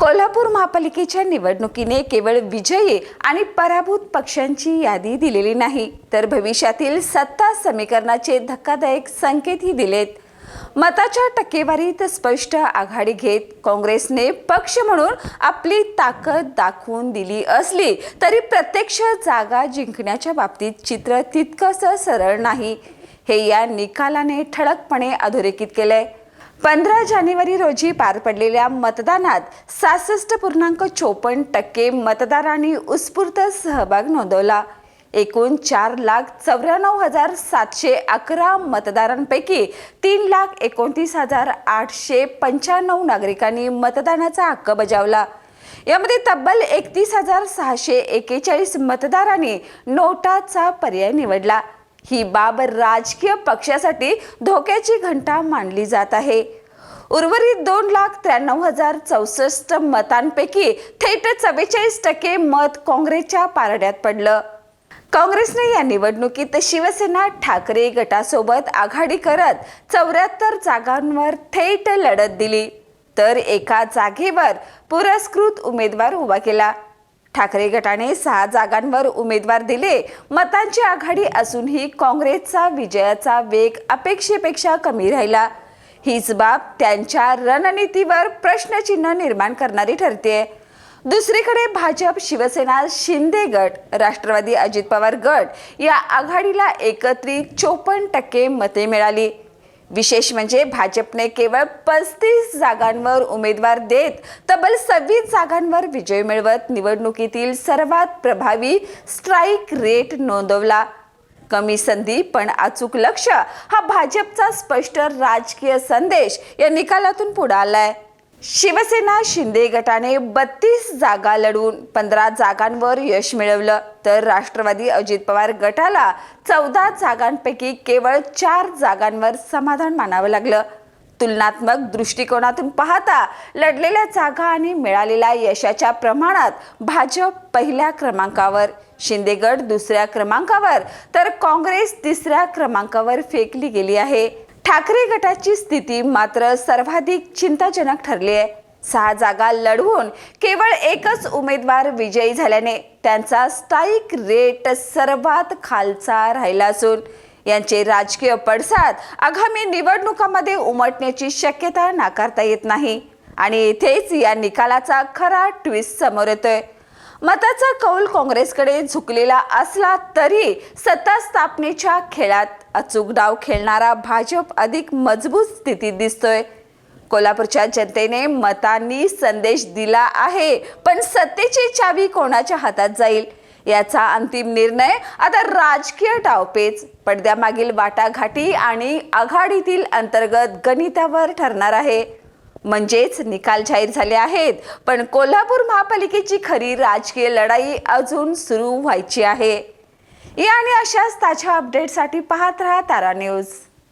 कोल्हापूर महापालिकेच्या निवडणुकीने केवळ विजयी आणि पराभूत पक्षांची यादी दिलेली नाही, तर भविष्यातील सत्ता समीकरणाचे धक्कादायक संकेतही दिलेत. मताच्या टक्केवारीत स्पष्ट आघाडी घेत काँग्रेसने पक्ष म्हणून आपली ताकद दाखवून दिली असली तरी प्रत्यक्ष जागा जिंकण्याच्या बाबतीत चित्र तितकंसं सरळ नाही, हे या निकालाने ठळकपणे अधोरेखित केलंय. 15 जानेवारी रोजी पार पडलेल्या मतदानात 66.54% मतदारांनी उत्स्फूर्त सहभाग नोंदवला. एकूण 4,94,711 मतदारांपैकी 3,29,895 नागरिकांनी मतदानाचा हक्क बजावला. यामध्ये तब्बल 31,641 मतदारांनी नोटाचा पर्याय निवडला. ही बाब राजकीय पक्षासाठी धोक्याची घंटा मानली जात आहे. उर्वरित 2,93,064 मतांपैकी थेट 44% मत काँग्रेसच्या पारड्यात पडलं. काँग्रेसने या निवडणुकीत शिवसेना ठाकरे गटासोबत आघाडी करत 74 जागांवर थेट लढत दिली, तर एका जागेवर पुरस्कृत उमेदवार उभा केला. ठाकरे गटाने 6 जागांवर उमेदवार दिले. मतांची आघाडी असूनही काँग्रेसचा विजयाचा वेग अपेक्षेपेक्षा कमी राहिला. हीच बाब त्यांच्या रणनीतीवर प्रश्नचिन्ह निर्माण करणारी ठरते. दुसरीकडे भाजप, शिवसेना, शिंदे गट, राष्ट्रवादी अजित पवार गट या आघाडीला एकत्रित 54% मते मिळाली. विशेष म्हणजे भाजपने केवळ 35 जागांवर उमेदवार देत तब्बल 26 जागांवर विजय मिळवत निवडणुकीतील सर्वात प्रभावी स्ट्राईक रेट नोंदवला. कमी संधी पण अचूक लक्ष हा भाजपचा स्पष्ट राजकीय संदेश या निकालातून पुढे आलाय. शिवसेना शिंदे गटाने 32 जागा लढून 15 जागांवर यश मिळवलं, तर राष्ट्रवादी अजित पवार गटाला 14 जागांपैकी केवळ 4 जागांवर समाधान मानावं लागलं. तुलनात्मक दृष्टिकोनातून पाहता लढलेल्या जागा आणि मिळालेल्या यशाच्या प्रमाणात भाजप पहिल्या क्रमांकावर, शिंदे गट दुसऱ्या क्रमांकावर, तर काँग्रेस तिसऱ्या क्रमांकावर फेकली गेली आहे. ठाकरे गटाची स्थिती मात्र सर्वाधिक चिंताजनक ठरली आहे. 6 जागा लढवून केवळ एकच उमेदवार विजयी झाल्याने त्यांचा स्ट्राईक रेट सर्वात खालचा राहिला असून यांचे राजकीय पडसाद आगामी निवडणुकांमध्ये उमटण्याची शक्यता नाकारता येत नाही. आणि इथेच या निकालाचा खरा ट्विस्ट समोर येतोय. मताचा कौल काँग्रेसकडे झुकलेला असला तरी सत्ता स्थापनेच्या खेळात अचूक डाव खेळणारा भाजप अधिक मजबूत स्थितीत दिसतोय. कोल्हापूरच्या जनतेने मतांनी संदेश दिला आहे, पण सत्तेची चावी कोणाच्या हातात जाईल याचा अंतिम निर्णय आता राजकीय डावपेच, पडद्यामागील वाटाघाटी आणि आघाडीतील अंतर्गत गणितावर ठरणार आहे. म्हणजेच निकाल जाहीर झाले आहेत, पण कोल्हापूर महापालिकेची खरी राजकीय लढाई अजून सुरू व्हायची आहे. या आणि अशाच ताज्या अपडेटसाठी पाहत राहा तारा न्यूज.